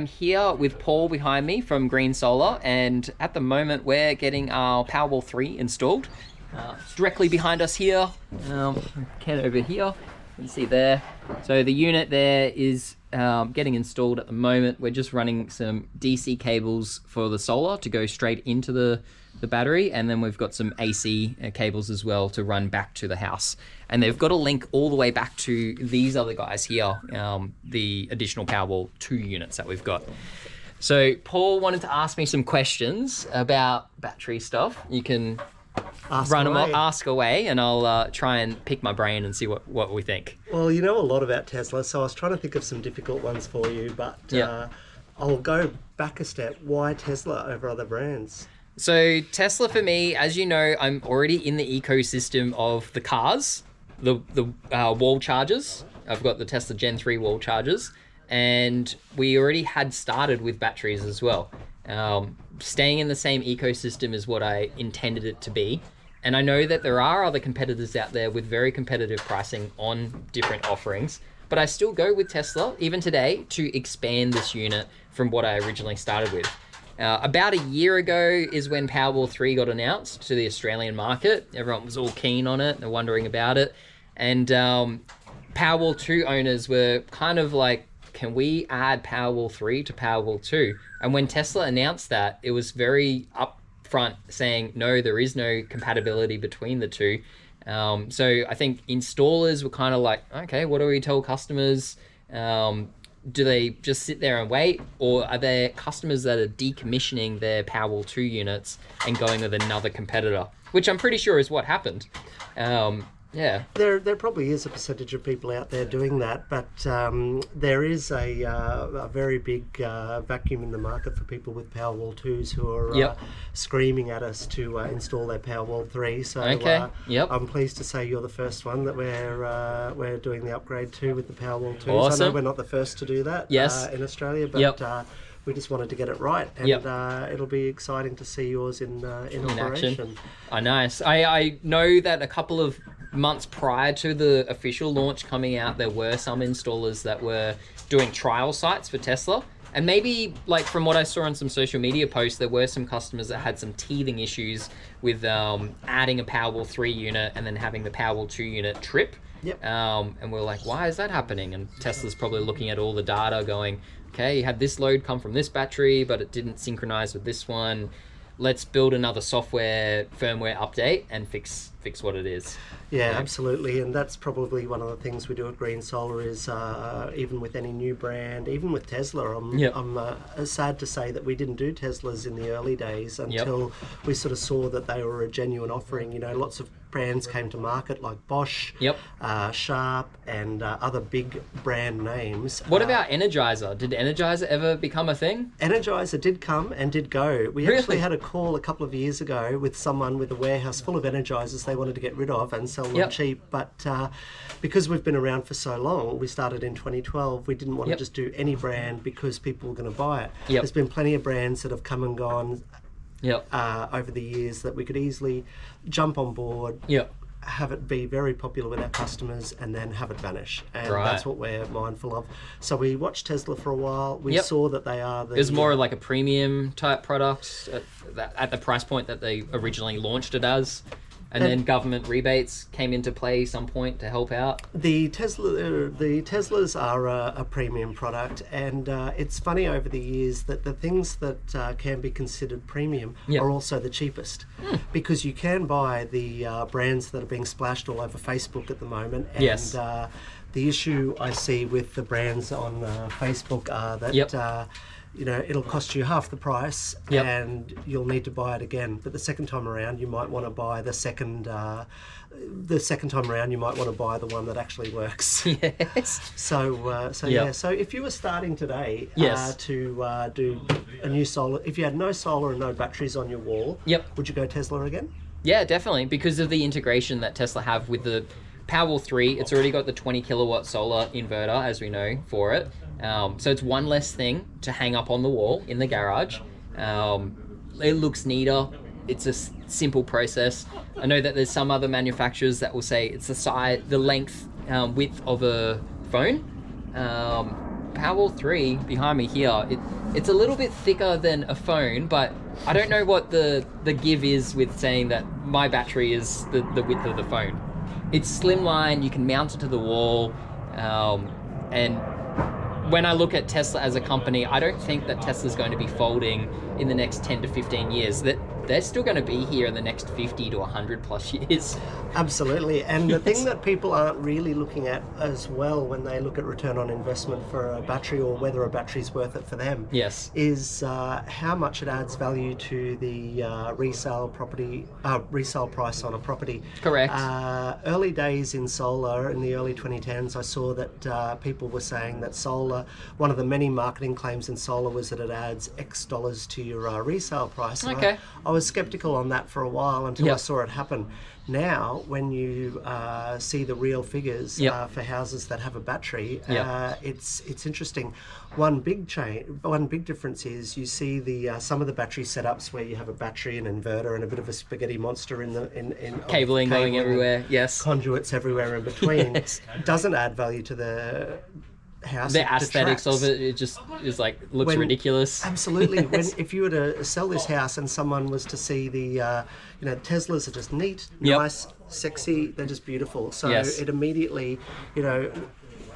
I'm here with Paul behind me from Green Solar, and at the moment we're getting our Powerwall 3 installed. It's directly behind us here. Ken over here, you can see there. So the unit there is getting installed at the moment. We're just running some DC cables for the solar to go straight into the battery, and then we've got some AC cables as well to run back to the house. And they've got a link all the way back to these other guys here, the additional Powerwall 2 units that we've got. So Paul wanted to ask me some questions about battery stuff. You can ask away, and I'll try and pick my brain and see what we think. Well, you know a lot about Tesla, so I was trying to think of some difficult ones for you, but I'll go back a step. Why Tesla over other brands? So Tesla, for me, as you know, I'm already in the ecosystem of the cars, the wall chargers. I've got the Tesla Gen 3 wall chargers, and we already had started with batteries as well. Staying in the same ecosystem is what I intended it to be. And I know that there are other competitors out there with very competitive pricing on different offerings, but I still go with Tesla, even today, to expand this unit from what I originally started with. About a year ago is when Powerwall 3 got announced to the Australian market. Everyone was all keen on it, they're wondering about it. And Powerwall 2 owners were kind of like, can we add Powerwall 3 to Powerwall 2? And when Tesla announced that, it was very upfront saying, no, there is no compatibility between the two. So I think installers were kind of like, okay, what do we tell customers? Do they just sit there and wait, or are there customers that are decommissioning their Powerwall 2 units and going with another competitor? Which I'm pretty sure is what happened. Yeah. There probably is a percentage of people out there doing that, but there is a very big vacuum in the market for people with Powerwall 2s who are screaming at us to install their Powerwall 3. So I'm pleased to say you're the first one that we're doing the upgrade to with the Powerwall 2s. Awesome. I know we're not the first to do that in Australia, but we just wanted to get it right, and it'll be exciting to see yours in operation. Action. Oh, nice. I know that a couple of months prior to the official launch coming out, there were some installers that were doing trial sites for Tesla. And maybe, like, from what I saw on some social media posts, there were some customers that had some teething issues with adding a Powerwall 3 unit and then having the Powerwall 2 unit trip. And we're like, why is that happening? And Tesla's probably looking at all the data going, okay, you had this load come from this battery, but it didn't synchronize with this one. Let's build another software firmware update and fix what it is. Yeah, absolutely, and that's probably one of the things we do at Green Solar is even with any new brand, even with Tesla, I'm sad to say that we didn't do Teslas in the early days until we sort of saw that they were a genuine offering. You know, lots of brands came to market like Bosch, Sharp, and other big brand names. What about Energizer? Did Energizer ever become a thing? Energizer did come and did go. We actually had a call a couple of years ago with someone with a warehouse full of Energizers they wanted to get rid of and sell them cheap, but because we've been around for so long, we started in 2012, we didn't want to just do any brand because people were going to buy it. There's been plenty of brands that have come and gone over the years that we could easily jump on board, have it be very popular with our customers, and then have it vanish. And that's what we're mindful of. So we watched Tesla for a while. We saw that they are the... It was more like a premium type product at the price point that they originally launched it as. And then government rebates came into play some point to help out. The Teslas are a premium product, and it's funny over the years that the things that can be considered premium are also the cheapest, because you can buy the brands that are being splashed all over Facebook at the moment, and the issue I see with the brands on Facebook are that you know, it'll cost you half the price and you'll need to buy it again. But the second time around, you might want to buy the second time around, you might want to buy the one that actually works. So if you were starting today to do a new solar, if you had no solar and no batteries on your wall, would you go Tesla again? Yeah, definitely, because of the integration that Tesla have with the Powerwall 3. It's already got the 20 kilowatt solar inverter, as we know, for it. So it's one less thing to hang up on the wall in the garage. It looks neater. It's a simple process. I know that there's some other manufacturers that will say it's the size, the length, width of a phone. Powerwall 3 behind me here, it's a little bit thicker than a phone, but I don't know what the give is with saying that my battery is the width of the phone. It's slimline, you can mount it to the wall, and when I look at Tesla as a company, I don't think that Tesla's going to be folding in the next 10 to 15 years. That they're still going to be here in the next 50 to 100 plus years. Absolutely. And the thing that people aren't really looking at as well when they look at return on investment for a battery, or whether a battery's worth it for them, yes, is how much it adds value to the resale price on a property. Correct. Early days in solar, in the early 2010s, I saw that people were saying that solar, one of the many marketing claims in solar was that it adds X dollars to your resale price. And okay. I was skeptical on that for a while until I saw it happen. Now, when you see the real figures for houses that have a battery, it's interesting. One big difference is you see the some of the battery setups where you have a battery, an inverter, and a bit of a spaghetti monster in cabling going everywhere. Yes, conduits everywhere in between. It doesn't add value to the house. The aesthetics of it just is like looks ridiculous. Absolutely. If you were to sell this house and someone was to see the Teslas are just neat, nice, sexy, they're just beautiful. So it immediately,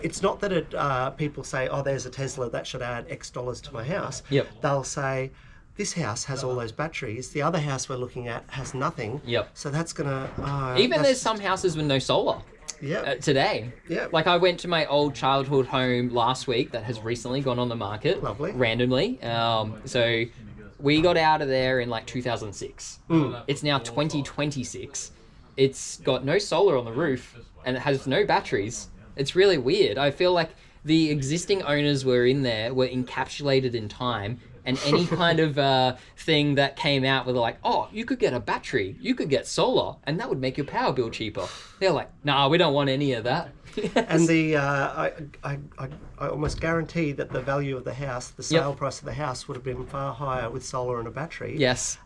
it's not that people say, oh, there's a Tesla that should add X dollars to my house. They'll say, this house has all those batteries. The other house we're looking at has nothing. So that's gonna there's some houses with no solar. Today. Like I went to my old childhood home last week that has recently gone on the market. Lovely. Randomly. So we got out of there in like 2006. It's now 2026. It's got no solar on the roof and it has no batteries. It's really weird. I feel like the existing owners were in there, were encapsulated in time, and any kind of thing that came out with like, oh, you could get a battery, you could get solar, and that would make your power bill cheaper. They're like, nah, we don't want any of that. And the I almost guarantee that the value of the house, the sale price of the house, would have been far higher with solar and a battery. Yes.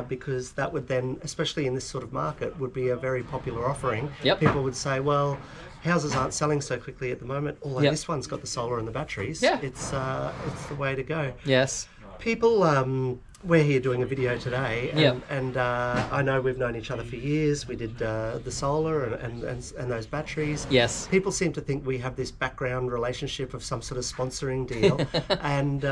Because that would then, especially in this sort of market, would be a very popular offering. Yep. People would say, well, houses aren't selling so quickly at the moment, although this one's got the solar and the batteries. It's the way to go. Yes. People, we're here doing a video today, and I know we've known each other for years. We did the solar and those batteries. Yes. People seem to think we have this background relationship of some sort of sponsoring deal, and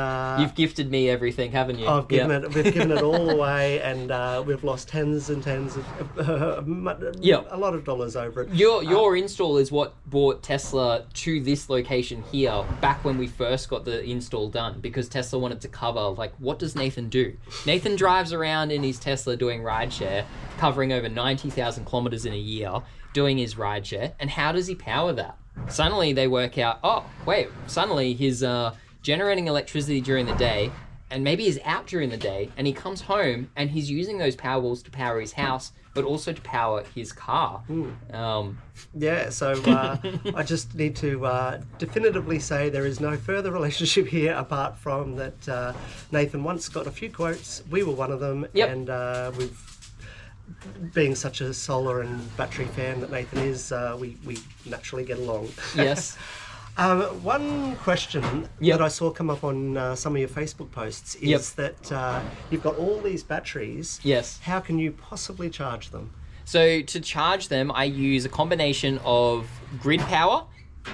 you've gifted me everything, haven't you? We've given it all away, and we've lost tens and tens of a lot of dollars over it. Your install is what brought Tesla to this location here back when we first got the install done, because Tesla wanted to cover like, what does Nathan do? Nathan drives around in his Tesla doing rideshare, covering over 90,000 kilometers in a year, doing his rideshare. And how does he power that? Suddenly they work out, oh, wait, suddenly he's generating electricity during the day, and maybe he's out during the day, and he comes home and he's using those Powerwalls to power his house, but also to power his car. So I just need to definitively say there is no further relationship here apart from that Nathan once got a few quotes. We were one of them, and being such a solar and battery fan that Nathan is, we naturally get along. Yes. One question that I saw come up on some of your Facebook posts is that you've got all these batteries. Yes. How can you possibly charge them? So to charge them, I use a combination of grid power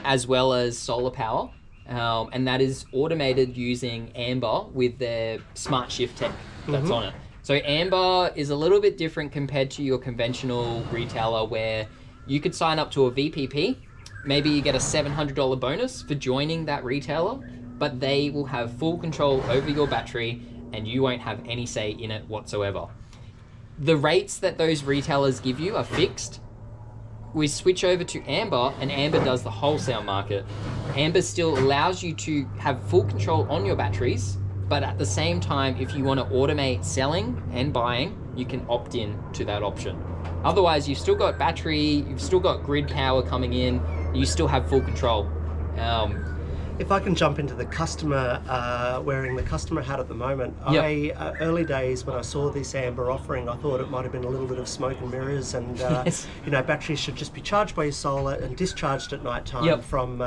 as well as solar power. And that is automated using Amber with their smart shift tech that's on it. So Amber is a little bit different compared to your conventional retailer, where you could sign up to a VPP. Maybe you get a $700 bonus for joining that retailer, but they will have full control over your battery and you won't have any say in it whatsoever. The rates that those retailers give you are fixed. We switch over to Amber, and Amber does the wholesale market. Amber still allows you to have full control on your batteries, but at the same time, if you want to automate selling and buying, you can opt in to that option. Otherwise, you've still got battery, you've still got grid power coming in, you still have full control. If I can jump into the customer, wearing the customer hat at the moment, early days when I saw this Amber offering, I thought it might have been a little bit of smoke and mirrors, and batteries should just be charged by your solar and discharged at night time from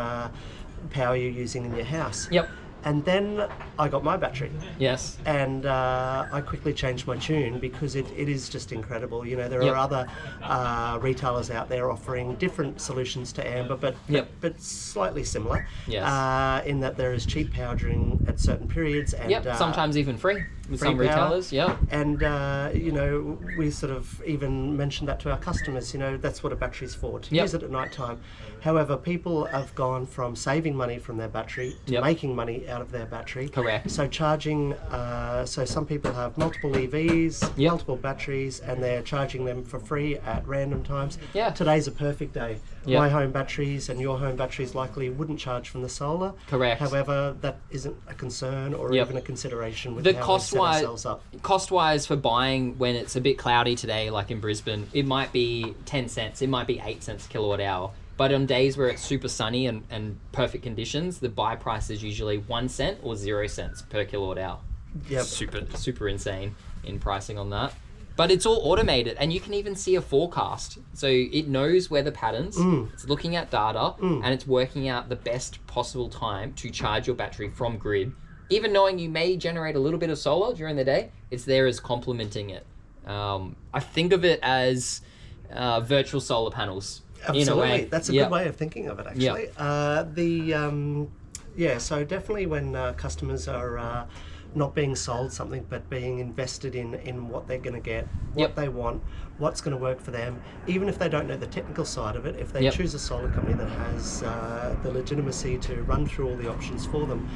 power you're using in your house. Yep. And then I got my battery. Yes. And I quickly changed my tune because it is just incredible. You know, there Yep. are other retailers out there offering different solutions to Amber, but slightly similar. Yes. In that there is cheap power during at certain periods, and sometimes even free with free some power. retailers. Yeah. And you know, we sort of even mentioned that to our customers. You know, that's what a battery's for, to use it at night time. However, people have gone from saving money from their battery to making money out of their battery. Correct. So charging, so some people have multiple EVs, multiple batteries, and they're charging them for free at random times. Yeah. Today's a perfect day. My home batteries and your home batteries likely wouldn't charge from the solar. Correct. However, that isn't a concern or even a consideration with The how we set ourselves up. Cost-wise for buying when it's a bit cloudy today, like in Brisbane, it might be 10 cents, it might be 8 cents kilowatt hour. But on days where it's super sunny and perfect conditions, the buy price is usually 1 cent or 0 cents per kilowatt hour. Yep. Super insane in pricing on that. But it's all automated, and you can even see a forecast. So it knows weather patterns, it's looking at data, and it's working out the best possible time to charge your battery from grid. Even knowing you may generate a little bit of solar during the day, it's there as complementing it. I think of it as virtual solar panels. Absolutely, in a way. That's a good way of thinking of it, actually. So definitely when customers are not being sold something, but being invested in what they're going to get, what they want, what's going to work for them, even if they don't know the technical side of it, if they choose a solar company that has the legitimacy to run through all the options for them,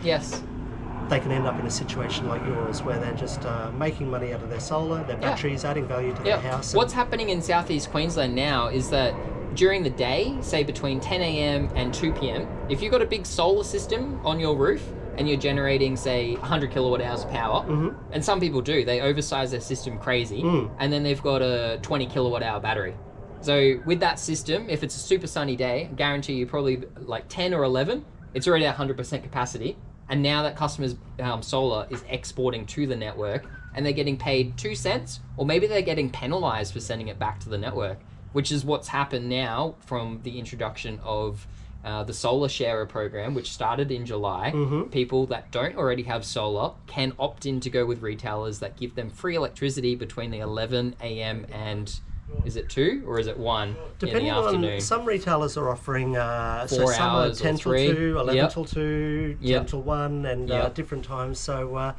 they can end up in a situation like yours where they're just making money out of their solar, their batteries, adding value to their house. What's happening in southeast Queensland now is that during the day, say between 10 a.m. and 2 p.m, if you've got a big solar system on your roof and you're generating, say, 100 kilowatt hours of power, and some people do, they oversize their system crazy, and then they've got a 20 kilowatt hour battery. So with that system, if it's a super sunny day, I guarantee you probably like 10 or 11, it's already at 100% capacity. And now that customers' solar is exporting to the network, and they're getting paid 2 cents, or maybe they're getting penalized for sending it back to the network, which is what's happened now from the introduction of the solar sharer program, which started in July. People that don't already have solar can opt in to go with retailers that give them free electricity between the 11 a.m. and, is it 2 or is it 1 Depending in the afternoon? on, some retailers are offering 4 so some are hours 10 or till 3. 2, 11 till 2, 10 till 1, and Yep. different times. So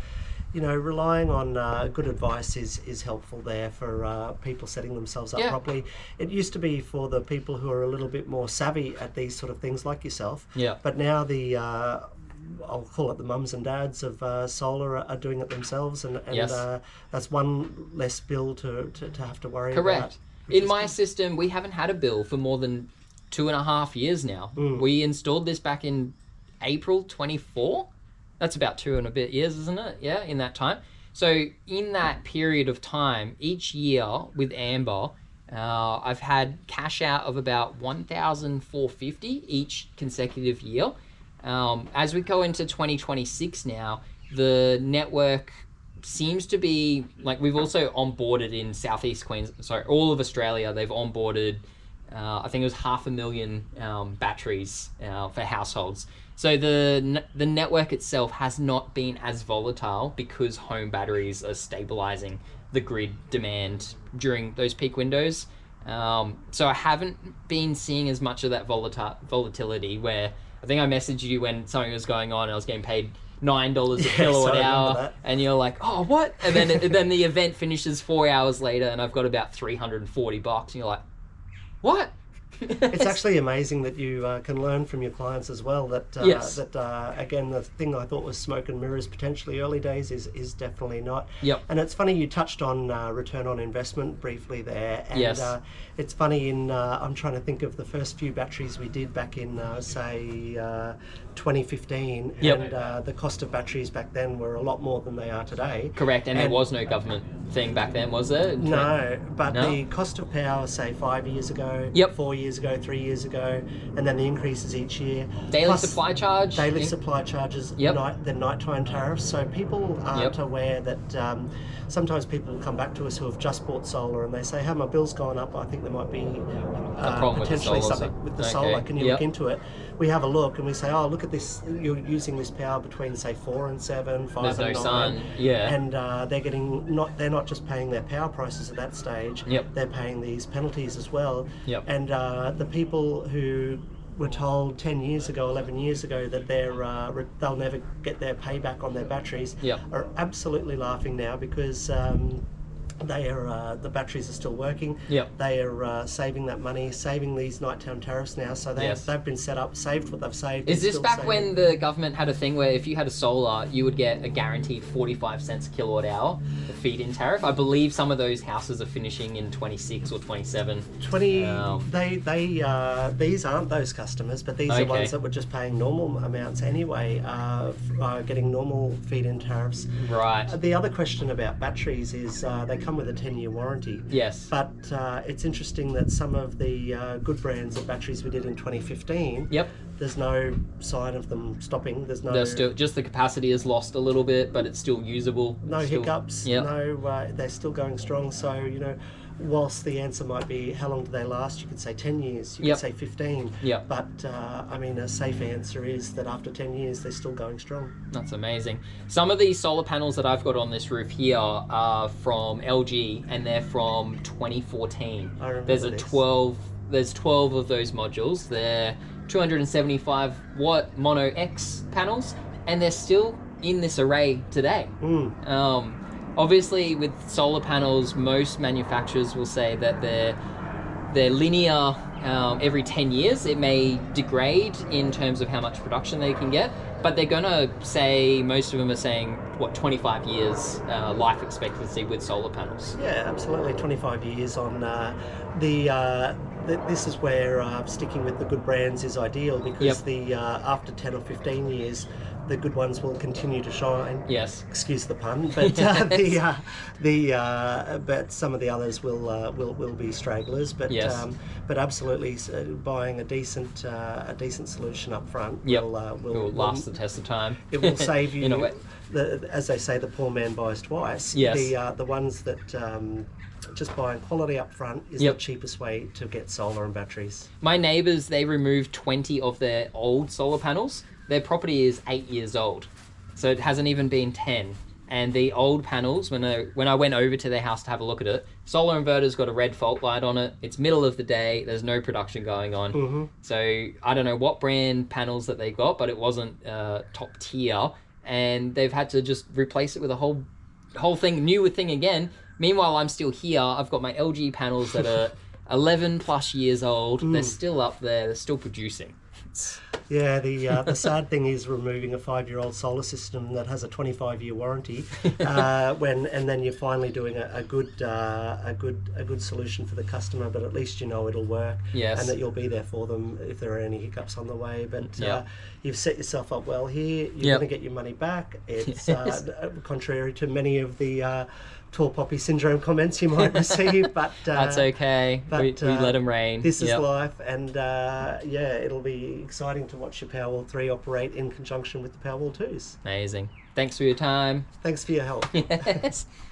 you know, relying on good advice is helpful there for people setting themselves up properly. It used to be for the people who are a little bit more savvy at these sort of things like yourself. But now the I'll call it the mums and dads of solar are doing it themselves, and that's one less bill to have to worry about. Correct. In my system, we haven't had a bill for more than 2.5 years now. We installed this back in April 24. That's about 2 and a bit years, isn't it? Yeah, in that time. So in that period of time, each year with Amber, I've had cash out of about $1,450 each consecutive year. As we go into 2026 now, the network seems to be, like, we've also onboarded in Southeast Queensland, sorry, all of Australia, they've onboarded, I think it was 500,000 batteries for households. So the network itself has not been as volatile because home batteries are stabilizing the grid demand during those peak windows. So I haven't been seeing as much of that volatility, where I think I messaged you when something was going on and I was getting paid $9 a kilowatt hour, and you're like, oh, what? And then the event finishes 4 hours later and I've got about $340, and you're like, what? It's actually amazing that you can learn from your clients as well. That again, the thing I thought was smoke and mirrors potentially early days is definitely not. And it's funny, you touched on return on investment briefly there, and it's funny, I'm trying to think of the first few batteries we did back in say 2015, and the cost of batteries back then were a lot more than they are today. Correct, and there was no government thing back then, was there? No, but the cost of power, say 5 years ago, 4 years ago, 3 years ago, and then the increases each year. Daily supply charge. Daily supply charges, the nighttime tariffs. So people aren't aware that sometimes people will come back to us who have just bought solar and they say, hey, my bill's gone up, I think there might be potentially something with the solar, can you look into it? we have a look and we say, oh, look at this, you're using this power between say 4 and 7, 5 There's and no 9. sun. Yeah. And they're not just paying their power prices at that stage, Yep. they're paying these penalties as well. Yep. And the people who were told 10 years ago, 11 years ago that they'll never get their payback on their batteries Yep. are absolutely laughing now because the batteries are still working. Yep. They are saving that money, saving these nighttime tariffs now. So Yes. they've been set up, saved what they've saved. Is and this still back saving. when the government had a thing where if you had a solar, you would get a guaranteed 45 cents a kilowatt hour feed-in tariff? I believe some of those houses are finishing in 26 or 27. 20? These aren't those customers, but these are Okay. ones that were just paying normal amounts anyway, getting normal feed-in tariffs. Right. The other question about batteries is they come with a 10-year warranty. Yes. But it's interesting that some of the good brands of batteries we did in 2015, Yep. there's no sign of them stopping. There's no They're still just the capacity is lost a little bit, but it's still usable. no It's still- hiccups. Yep. No, they're still going strong. So whilst the answer might be how long do they last, you could say 10 years. You Yep. could say 15. Yep. But a safe answer is that after 10 years they're still going strong. That's amazing. Some of these solar panels that I've got on this roof here are from LG, and they're from 2014. I remember There's this. 12 of those modules. They're 275 watt mono X panels, and they're still in this array today. Obviously, with solar panels, most manufacturers will say that they're linear. Every 10 years, it may degrade in terms of how much production they can get, but they're gonna say, most of them are saying, 25 years life expectancy with solar panels. Yeah, absolutely. 25 years on this is where sticking with the good brands is ideal because Yep. after 10 or 15 years, the good ones will continue to shine. Yes. Excuse the pun, but but some of the others will be stragglers. But Yes. But absolutely, buying a decent solution up front Yep. will last the test of time. It will save you. In a way. As they say, the poor man buys twice. Yes. The ones that just buying quality up front is Yep. the cheapest way to get solar and batteries. My neighbours, they removed 20 of their old solar panels. Their property is 8 years old, so it hasn't even been 10. And the old panels, when I went over to their house to have a look at it, solar inverter's got a red fault light on it. It's middle of the day. There's no production going on. Mm-hmm. So I don't know what brand panels that they got, but it wasn't top tier. And they've had to just replace it with a whole thing, new thing again. Meanwhile, I'm still here. I've got my LG panels that are 11 plus years old. They're still up there. They're still producing. Yeah, the sad thing is removing a 5-year-old solar system that has a 25-year warranty, and then you're finally doing a good solution for the customer, but at least you know it'll work, Yes. and that you'll be there for them if there are any hiccups on the way. But Yep. you've set yourself up well here. You're Yep. going to get your money back. It's Yes. contrary to many of the tall poppy syndrome comments you might receive, but That's okay. but, We let them rain. This is Yep. life, and it'll be exciting to watch your Powerwall 3 operate in conjunction with the Powerwall 2s. Amazing. Thanks for your time. Thanks for your help. Yes.